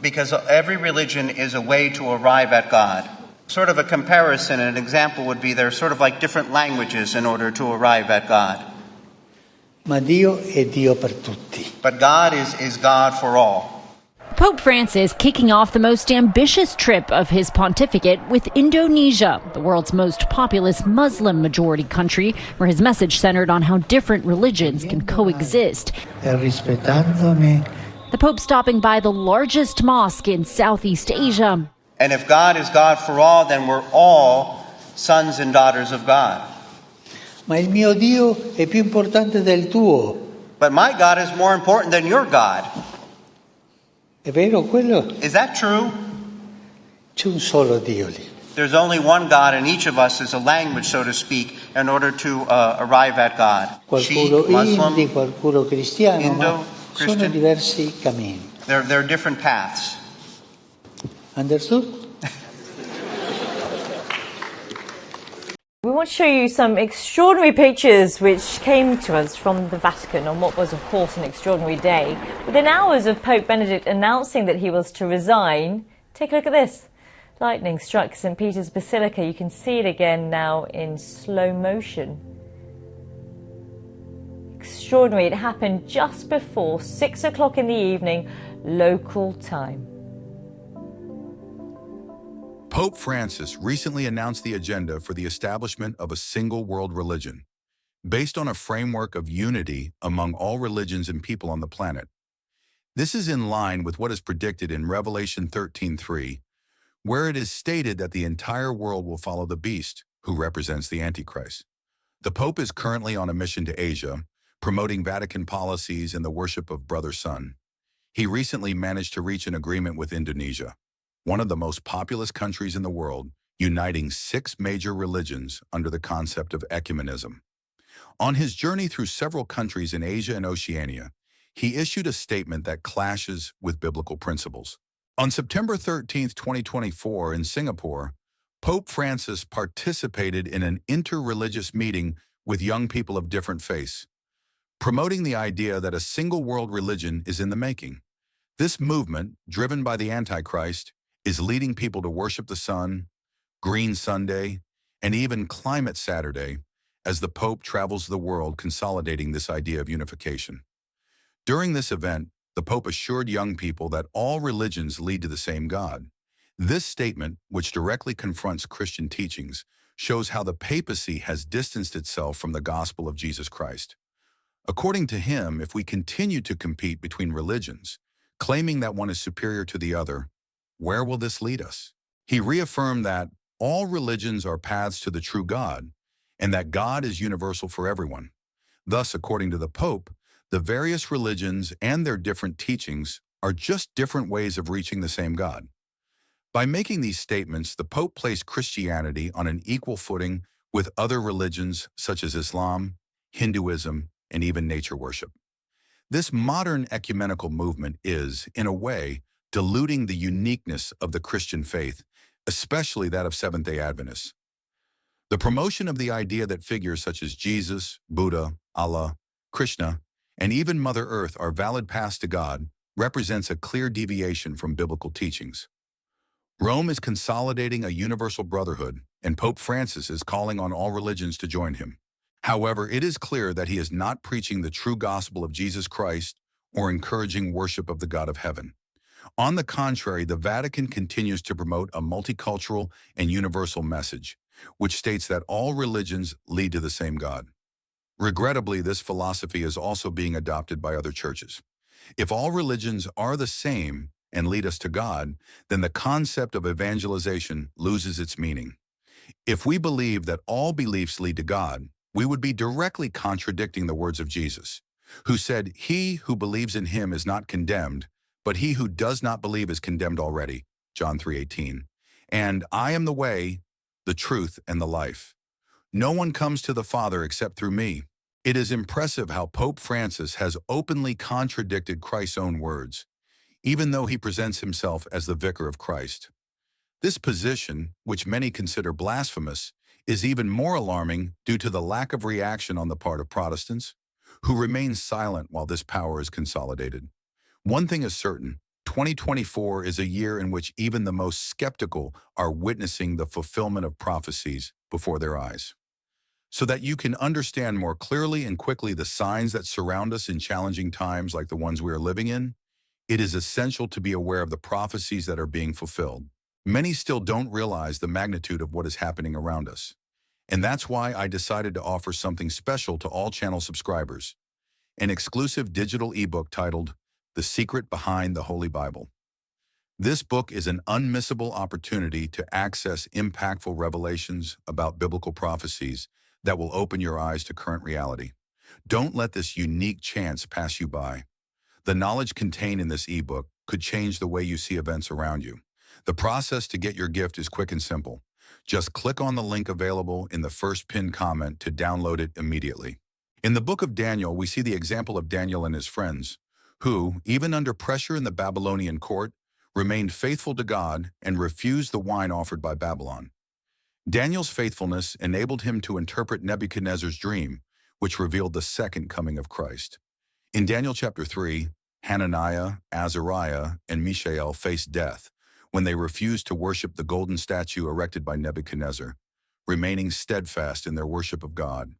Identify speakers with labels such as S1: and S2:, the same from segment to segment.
S1: because every religion is a way to arrive at God. Sort of a comparison, an example would be they're sort of like different languages in order to arrive at God.
S2: Ma Dio è Dio per tutti.
S1: But God is God for all.
S3: Pope Francis kicking off the most ambitious trip of his pontificate with Indonesia, the world's most populous Muslim-majority country, where his message centered on how different religions can coexist. The Pope stopping by the largest mosque in Southeast Asia.
S1: And if God is God for all, then we're all sons and daughters of God.
S2: Ma il mio Dio è più importante del tuo.
S1: But my God is more important than your God.
S2: È vero quello?
S1: Is that true?
S2: C'è un solo Dio lì.
S1: There's only one God, and each of us is a language, so to speak, in order to arrive at God.
S2: Qualcuno
S1: Sikh, Muslim,
S2: Indi, qualcuno cristiano,
S1: Indo,
S2: ma
S1: Christian.
S2: sono diversi cammini.
S1: There are different paths.
S2: Understood?
S4: We want to show you some extraordinary pictures which came to us from the Vatican on what was, of course, an extraordinary day. Within hours of Pope Benedict announcing that he was to resign, take a look at this. Lightning struck St. Peter's Basilica. You can see it again now in slow motion. Extraordinary. It happened just before 6 o'clock in the evening, local time.
S5: Pope Francis recently announced the agenda for the establishment of a single world religion, based on a framework of unity among all religions and people on the planet. This is in line with what is predicted in Revelation 13:3, where it is stated that the entire world will follow the beast, who represents the Antichrist. The Pope is currently on a mission to Asia, promoting Vatican policies and the worship of brother-son. He recently managed to reach an agreement with Indonesia, one of the most populous countries in the world, uniting 6 major religions under the concept of ecumenism. On his journey through several countries in Asia and Oceania, he issued a statement that clashes with biblical principles. On September 13, 2024, in Singapore, Pope Francis participated in an interreligious meeting with young people of different faiths, promoting the idea that a single world religion is in the making. This movement, driven by the Antichrist, is leading people to worship the sun, Green Sunday, and even Climate Saturday as the Pope travels the world consolidating this idea of unification. During this event, the Pope assured young people that all religions lead to the same God. This statement, which directly confronts Christian teachings, shows how the papacy has distanced itself from the gospel of Jesus Christ. According to him, if we continue to compete between religions, claiming that one is superior to the other, where will this lead us? He reaffirmed that all religions are paths to the true God, and that God is universal for everyone. Thus, according to the Pope, the various religions and their different teachings are just different ways of reaching the same God. By making these statements, the Pope placed Christianity on an equal footing with other religions such as Islam, Hinduism, and even nature worship. This modern ecumenical movement is, in a way, diluting the uniqueness of the Christian faith, especially that of Seventh-day Adventists. The promotion of the idea that figures such as Jesus, Buddha, Allah, Krishna, and even Mother Earth are valid paths to God represents a clear deviation from biblical teachings. Rome is consolidating a universal brotherhood, and Pope Francis is calling on all religions to join him. However, it is clear that he is not preaching the true gospel of Jesus Christ or encouraging worship of the God of heaven. On the contrary, the Vatican continues to promote a multicultural and universal message, which states that all religions lead to the same God. Regrettably, this philosophy is also being adopted by other churches. If all religions are the same and lead us to God, then the concept of evangelization loses its meaning. If we believe that all beliefs lead to God, we would be directly contradicting the words of Jesus, who said, "He who believes in him is not condemned, but he who does not believe is condemned already," John 3:18. And "I am the way, the truth, and the life. No one comes to the Father except through me." It is impressive how Pope Francis has openly contradicted Christ's own words, even though he presents himself as the vicar of Christ. This position, which many consider blasphemous, is even more alarming due to the lack of reaction on the part of Protestants, who remain silent while this power is consolidated. One thing is certain, 2024 is a year in which even the most skeptical are witnessing the fulfillment of prophecies before their eyes. So that you can understand more clearly and quickly the signs that surround us in challenging times like the ones we are living in, it is essential to be aware of the prophecies that are being fulfilled. Many still don't realize the magnitude of what is happening around us. And that's why I decided to offer something special to all channel subscribers, an exclusive digital ebook titled The Secret Behind the Holy Bible. This book is an unmissable opportunity to access impactful revelations about biblical prophecies that will open your eyes to current reality. Don't let this unique chance pass you by. The knowledge contained in this ebook could change the way you see events around you. The process to get your gift is quick and simple. Just click on the link available in the first pinned comment to download it immediately. In the book of Daniel, we see the example of Daniel and his friends, who, even under pressure in the Babylonian court, remained faithful to God and refused the wine offered by Babylon. Daniel's faithfulness enabled him to interpret Nebuchadnezzar's dream, which revealed the second coming of Christ. In Daniel chapter 3, Hananiah, Azariah, and Mishael faced death when they refused to worship the golden statue erected by Nebuchadnezzar, remaining steadfast in their worship of God.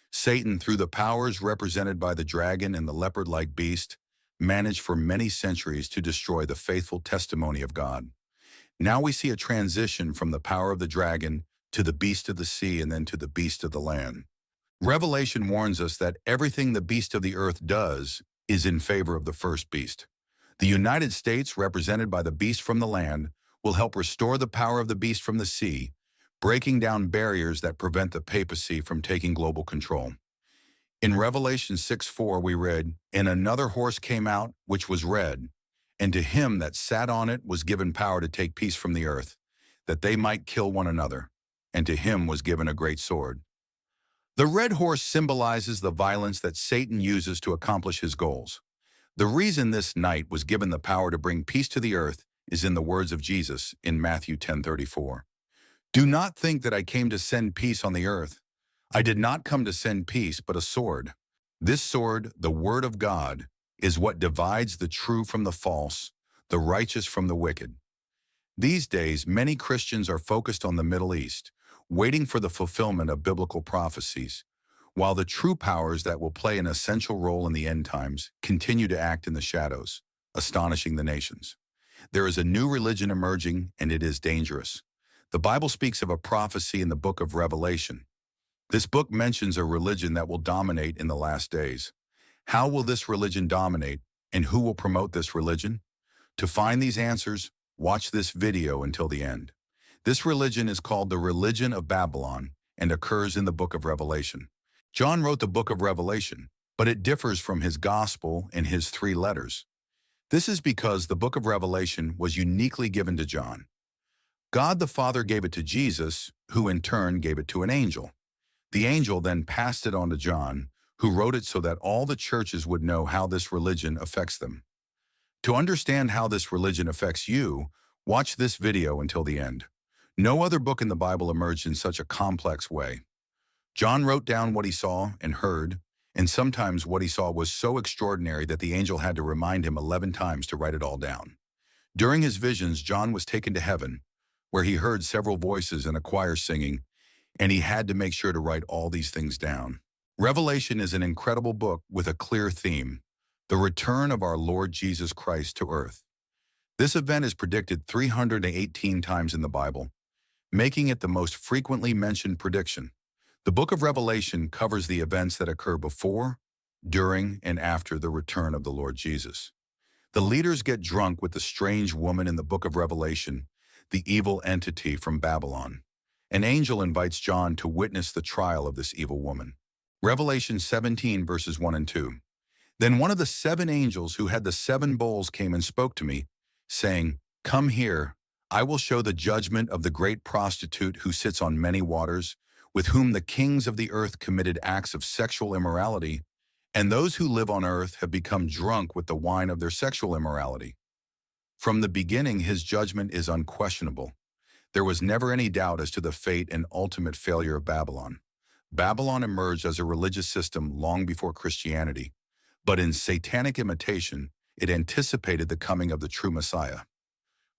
S5: Satan, through the powers represented by the dragon and the leopard-like beast, managed for many centuries to destroy the faithful testimony of God. Now we see a transition from the power of the dragon to the beast of the sea and then to the beast of the land. Revelation warns us that everything the beast of the earth does is in favor of the first beast. The United States, represented by the beast from the land, will help restore the power of the beast from the sea, breaking down barriers that prevent the papacy from taking global control. In Revelation 6:4 we read, "And another horse came out, which was red, and to him that sat on it was given power to take peace from the earth, that they might kill one another, and to him was given a great sword." The red horse symbolizes the violence that Satan uses to accomplish his goals. The reason this knight was given the power to bring peace to the earth is in the words of Jesus in Matthew 10:34. "Do not think that I came to send peace on the earth. I did not come to send peace, but a sword. This sword, the word of God, is what divides the true from the false, the righteous from the wicked." These days, many Christians are focused on the Middle East, waiting for the fulfillment of biblical prophecies, while the true powers that will play an essential role in the end times continue to act in the shadows, astonishing the nations. There is a new religion emerging, and it is dangerous. The Bible speaks of a prophecy in the book of Revelation. This book mentions a religion that will dominate in the last days. How will this religion dominate, and who will promote this religion? To find these answers, watch this video until the end. This religion is called the religion of Babylon and occurs in the book of Revelation. John wrote the book of Revelation, but it differs from his gospel in his 3 letters. This is because the book of Revelation was uniquely given to John. God the Father gave it to Jesus, who in turn gave it to an angel. The angel then passed it on to John, who wrote it so that all the churches would know how this religion affects them. To understand how this religion affects you, watch this video until the end. No other book in the Bible emerged in such a complex way. John wrote down what he saw and heard, and sometimes what he saw was so extraordinary that the angel had to remind him 11 times to write it all down. During his visions, John was taken to heaven, where he heard several voices and a choir singing, and he had to make sure to write all these things down. Revelation is an incredible book with a clear theme: the return of our Lord Jesus Christ to earth. This event is predicted 318 times in the Bible, making it the most frequently mentioned prediction. The book of Revelation covers the events that occur before, during, and after the return of the Lord Jesus. The leaders get drunk with the strange woman in the book of Revelation, the evil entity from Babylon. An angel invites John to witness the trial of this evil woman. Revelation 17 verses 1 and 2. "Then one of the 7 angels who had the 7 bowls came and spoke to me, saying, 'Come here, I will show the judgment of the great prostitute who sits on many waters, with whom the kings of the earth committed acts of sexual immorality, and those who live on earth have become drunk with the wine of their sexual immorality.' From the beginning, his judgment is unquestionable. There was never any doubt as to the fate and ultimate failure of Babylon. Babylon emerged as a religious system long before Christianity, but in satanic imitation, It anticipated the coming of the true Messiah.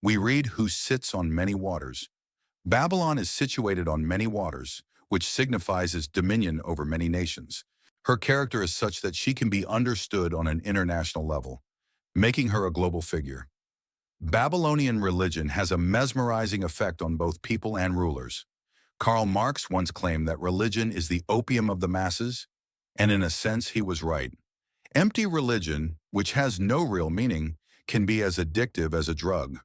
S5: We read, who sits on many waters. Babylon is situated on many waters, which signifies its dominion over many nations. Her character is such that she can be understood on an international level, making her a global figure. Babylonian religion has a mesmerizing effect on both people and rulers. Karl Marx once claimed that religion is the opium of the masses, and in a sense he was right. Empty religion, which has no real meaning, can be as addictive as a drug.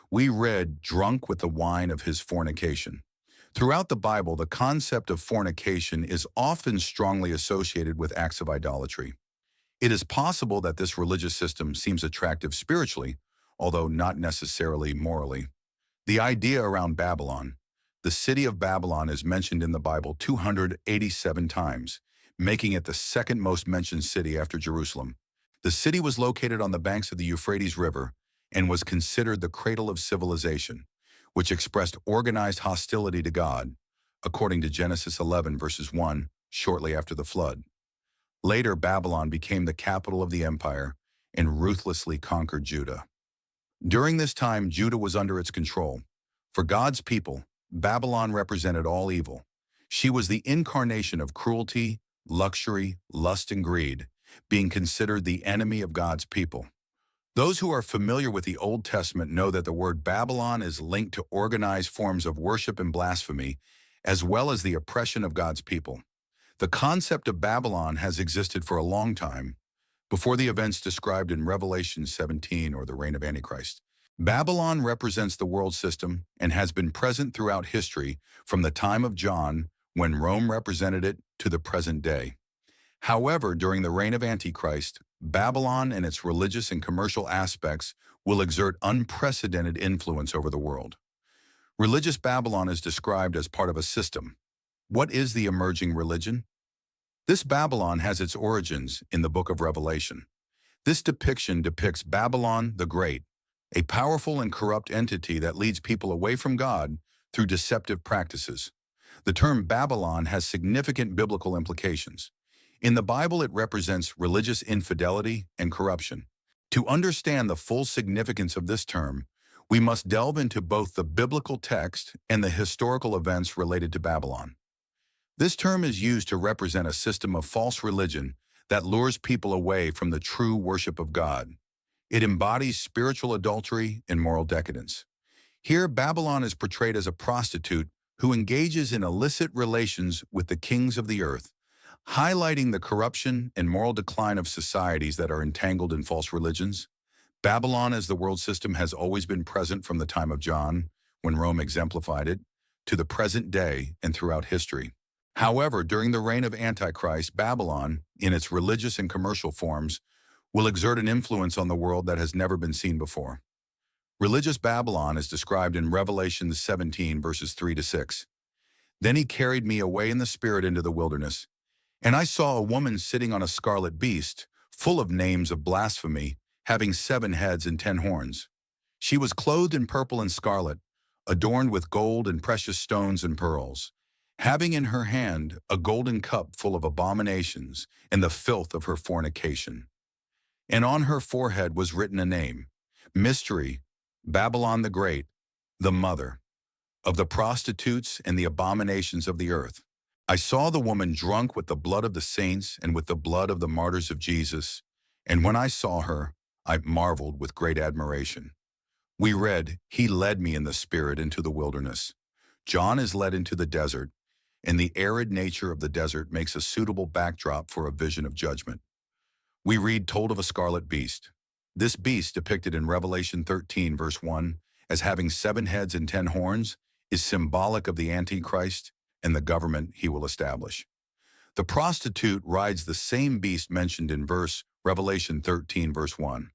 S5: We read, drunk with the wine of his fornication. Throughout the Bible, the concept of fornication is often strongly associated with acts of idolatry. It is possible that this religious system seems attractive spiritually, although not necessarily morally. The idea around Babylon. The city of Babylon is mentioned in the Bible 287 times, making it the second most mentioned city after Jerusalem. The city was located on the banks of the Euphrates River and was considered the cradle of civilization, which expressed organized hostility to God, according to Genesis 11 verses 1, shortly after the flood. Later, Babylon became the capital of the empire and ruthlessly conquered Judah. During this time, Judah was under its control. For God's people, Babylon represented all evil. She was the incarnation of cruelty, luxury, lust, and greed, being considered the enemy of God's people. Those who are familiar with the Old Testament know that the word Babylon is linked to organized forms of worship and blasphemy, as well as the oppression of God's people. The concept of Babylon has existed for a long time, before the events described in Revelation 17 or the reign of Antichrist. Babylon represents the world system and has been present throughout history from the time of John, when Rome represented it, to the present day. However, during the reign of Antichrist, Babylon and its religious and commercial aspects will exert unprecedented influence over the world. Religious Babylon is described as part of a system. What is the emerging religion? This Babylon has its origins in the book of Revelation. This depiction depicts Babylon the Great, a powerful and corrupt entity that leads people away from God through deceptive practices. The term Babylon has significant biblical implications. In the Bible, it represents religious infidelity and corruption. To understand the full significance of this term, we must delve into both the biblical text and the historical events related to Babylon. This term is used to represent a system of false religion that lures people away from the true worship of God. It embodies spiritual adultery and moral decadence. Here, Babylon is portrayed as a prostitute who engages in illicit relations with the kings of the earth, highlighting the corruption and moral decline of societies that are entangled in false religions. Babylon as the world system has always been present from the time of John, when Rome exemplified it, to the present day and throughout history. However, during the reign of Antichrist, Babylon, in its religious and commercial forms, will exert an influence on the world that has never been seen before. Religious Babylon is described in Revelation 17 verses 3 to 6. Then he carried me away in the spirit into the wilderness, and I saw a woman sitting on a scarlet beast, full of names of blasphemy, having 7 heads and 10 horns. She was clothed in purple and scarlet, adorned with gold and precious stones and pearls, having in her hand a golden cup full of abominations and the filth of her fornication. And on her forehead was written a name, Mystery, Babylon the Great, the mother of the prostitutes and the abominations of the earth. I saw the woman drunk with the blood of the saints and with the blood of the martyrs of Jesus, and when I saw her, I marveled with great admiration. We read, he led me in the spirit into the wilderness. John is led into the desert, and the arid nature of the desert makes a suitable backdrop for a vision of judgment. We read told of a scarlet beast. This beast, depicted in Revelation 13 verse 1 as having 7 heads and 10 horns, is symbolic of the Antichrist and the government he will establish. The prostitute rides the same beast mentioned in Revelation 13 verse 1.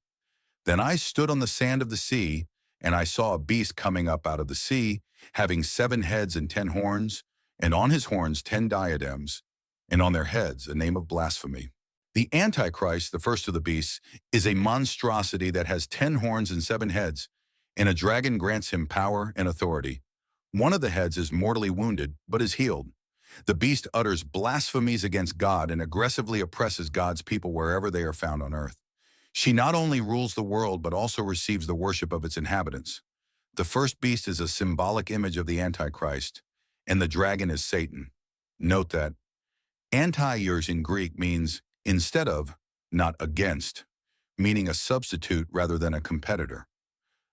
S5: Then I stood on the sand of the sea, and I saw a beast coming up out of the sea, having 7 heads and 10 horns, and on his horns 10 diadems, and on their heads a name of blasphemy. The Antichrist, the first of the beasts, is a monstrosity that has 10 horns and 7 heads, and a dragon grants him power and authority. One of the heads is mortally wounded, but is healed. The beast utters blasphemies against God and aggressively oppresses God's people wherever they are found on earth. She not only rules the world but also receives the worship of its inhabitants. The first beast is a symbolic image of the Antichrist, and the dragon is Satan. Note that anti-ers in Greek means instead of, not against, meaning a substitute rather than a competitor.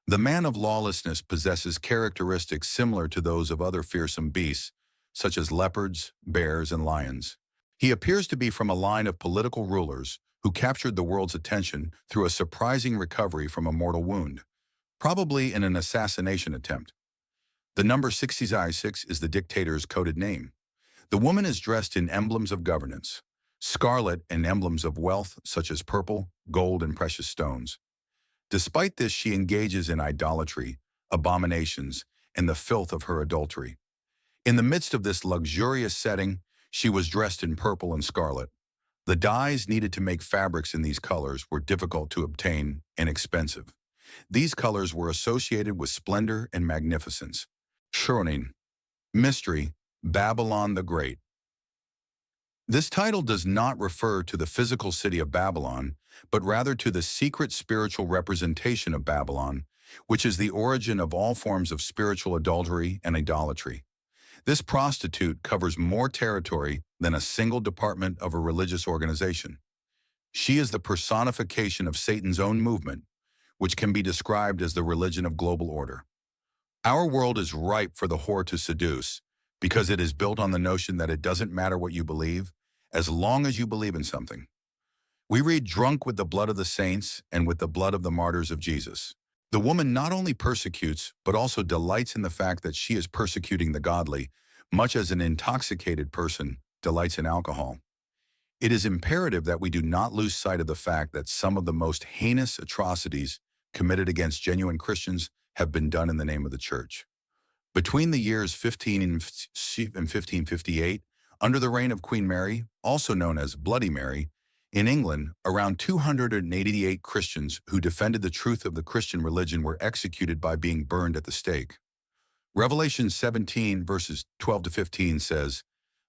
S5: The man of lawlessness possesses characteristics similar to those of other fearsome beasts, such as leopards, bears, and lions. He appears to be from a line of political rulers who captured the world's attention through a surprising recovery from a mortal wound, probably in an assassination attempt. The number 666 is the dictator's coded name. The woman is dressed in emblems of governance, scarlet and emblems of wealth such as purple, gold, and precious stones. Despite this, she engages in idolatry, abominations, and the filth of her adultery. In the midst of this luxurious setting, she was dressed in purple and scarlet. The dyes needed to make fabrics in these colors were difficult to obtain and expensive. These colors were associated with splendor and magnificence. Shroning, mystery, Babylon the Great. This title does not refer to the physical city of Babylon, but rather to the secret spiritual representation of Babylon, which is the origin of all forms of spiritual adultery and idolatry. This prostitute covers more territory than a single department of a religious organization. She is the personification of Satan's own movement, which can be described as the religion of global order. Our world is ripe for the whore to seduce, because it is built on the notion that it doesn't matter what you believe, as long as you believe in something. We read, drunk with the blood of the saints and with the blood of the martyrs of Jesus. The woman not only persecutes, but also delights in the fact that she is persecuting the godly, much as an intoxicated person delights in alcohol. It is imperative that we do not lose sight of the fact that some of the most heinous atrocities committed against genuine Christians have been done in the name of the church. Between the years 15 and 1558, under the reign of Queen Mary, also known as Bloody Mary, in England, around 288 Christians who defended the truth of the Christian religion were executed by being burned at the stake. Revelation 17, verses 12 to 15 says,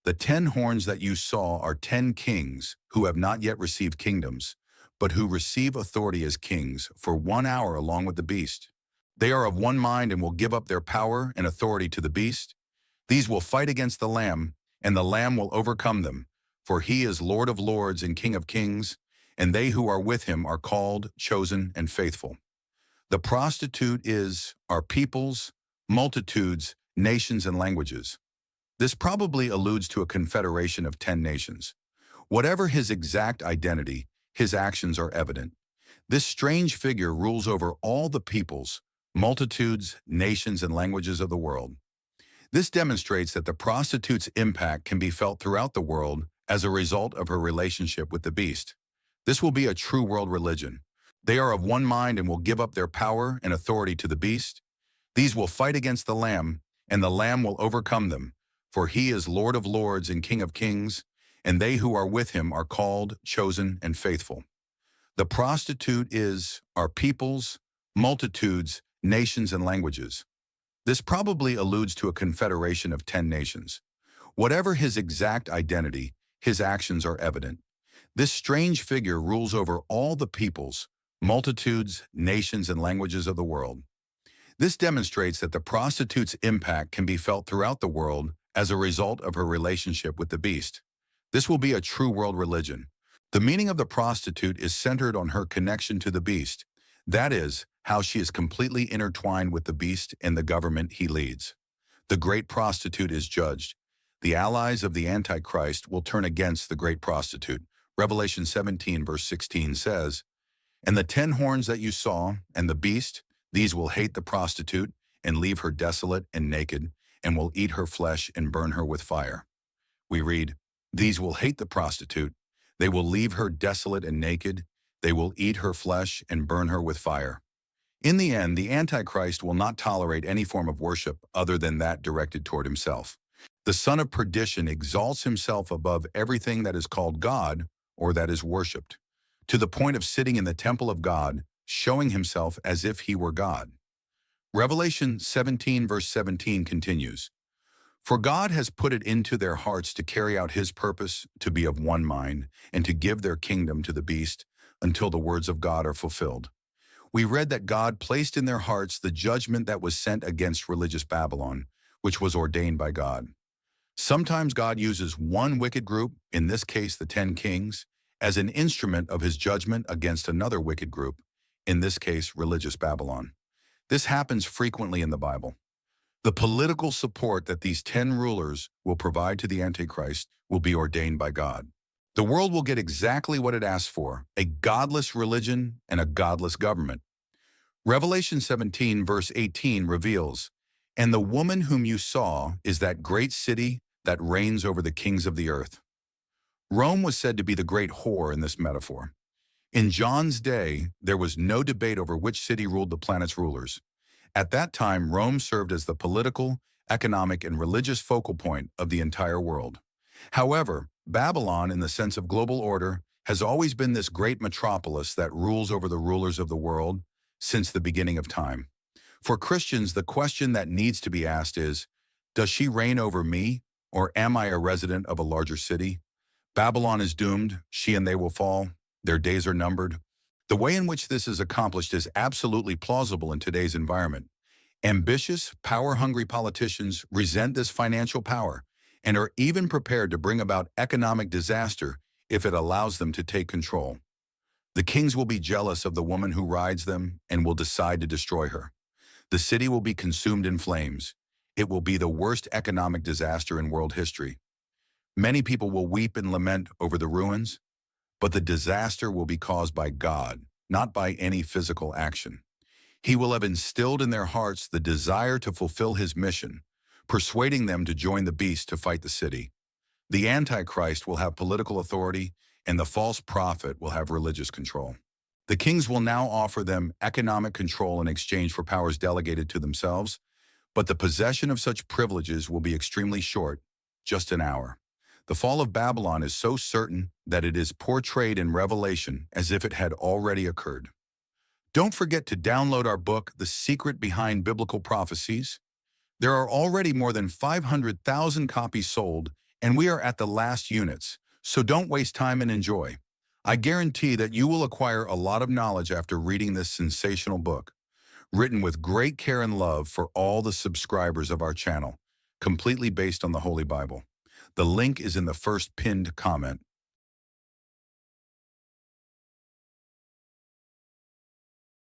S5: "The 10 horns that you saw are 10 kings who have not yet received kingdoms, but who receive authority as kings for 1 hour along with the beast. They are of one mind and will give up their power and authority to the beast. These will fight against the Lamb, and the Lamb will overcome them, for he is Lord of lords and King of kings, and they who are with him are called, chosen, and faithful." The prostitute is our peoples, multitudes, nations, and languages. This probably alludes to a confederation of 10 nations. Whatever his exact identity, his actions are evident. This strange figure rules over all the peoples, multitudes, nations, and languages of the world. This demonstrates that the prostitute's impact can be felt throughout the world as a result of her relationship with the beast. This will be a true world religion. They are of one mind and will give up their power and authority to the beast. These will fight against the Lamb, and the Lamb will overcome them, for he is Lord of lords and King of kings, and they who are with him are called, chosen, and faithful. The prostitute is our peoples, multitudes, nations, and languages. This probably alludes to a confederation of 10 nations. Whatever his exact identity, his actions are evident. This strange figure rules over all the peoples, multitudes, nations, and languages of the world. This demonstrates that the prostitute's impact can be felt throughout the world as a result of her relationship with the beast. This will be a true world religion. The meaning of the prostitute is centered on her connection to the beast. That is, how she is completely intertwined with the beast and the government he leads. The great prostitute is judged. The allies of the Antichrist will turn against the great prostitute. Revelation 17, verse 16 says, "And the 10 horns that you saw, and the beast, these will hate the prostitute, and leave her desolate and naked, and will eat her flesh and burn her with fire." We read, "These will hate the prostitute. They will leave her desolate and naked. They will eat her flesh and burn her with fire." In the end, the Antichrist will not tolerate any form of worship other than that directed toward himself. The son of perdition exalts himself above everything that is called God or that is worshipped, to the point of sitting in the temple of God, showing himself as if he were God. Revelation 17, verse 17 continues, "For God has put it into their hearts to carry out his purpose, to be of one mind, and to give their kingdom to the beast, until the words of God are fulfilled. We read that God placed in their hearts the judgment that was sent against religious Babylon, which was ordained by God. Sometimes God uses one wicked group, in this case the 10 kings, as an instrument of his judgment against another wicked group, in this case religious Babylon. This happens frequently in the Bible. The political support that these 10 rulers will provide to the Antichrist will be ordained by God. The world will get exactly what it asked for, a godless religion and a godless government. Revelation 17 verse 18 reveals, "And the woman whom you saw is that great city that reigns over the kings of the earth." Rome was said to be the great whore in this metaphor. In John's day, there was no debate over which city ruled the planet's rulers. At that time, Rome served as the political, economic, and religious focal point of the entire world. However, Babylon, in the sense of global order, has always been this great metropolis that rules over the rulers of the world since the beginning of time. For Christians, the question that needs to be asked is, does she reign over me, or am I a resident of a larger city? Babylon is doomed, she and they will fall, their days are numbered. The way in which this is accomplished is absolutely plausible in today's environment. Ambitious, power-hungry politicians resent this financial power and are even prepared to bring about economic disaster if it allows them to take control. The kings will be jealous of the woman who rides them and will decide to destroy her. The city will be consumed in flames. It will be the worst economic disaster in world history. Many people will weep and lament over the ruins, but the disaster will be caused by God, not by any physical action. He will have instilled in their hearts the desire to fulfill his mission, persuading them to join the beast to fight the city. The Antichrist will have political authority, and the false prophet will have religious control. The kings will now offer them economic control in exchange for powers delegated to themselves, but the possession of such privileges will be extremely short, just an hour. The fall of Babylon is so certain that it is portrayed in Revelation as if it had already occurred. Don't forget to download our book, The Secret Behind Biblical Prophecies. There are already more than 500,000 copies sold, and we are at the last units, so don't waste time and enjoy. I guarantee that you will acquire a lot of knowledge after reading this sensational book, written with great care and love for all the subscribers of our channel, completely based on the Holy Bible. The link is in the first pinned comment.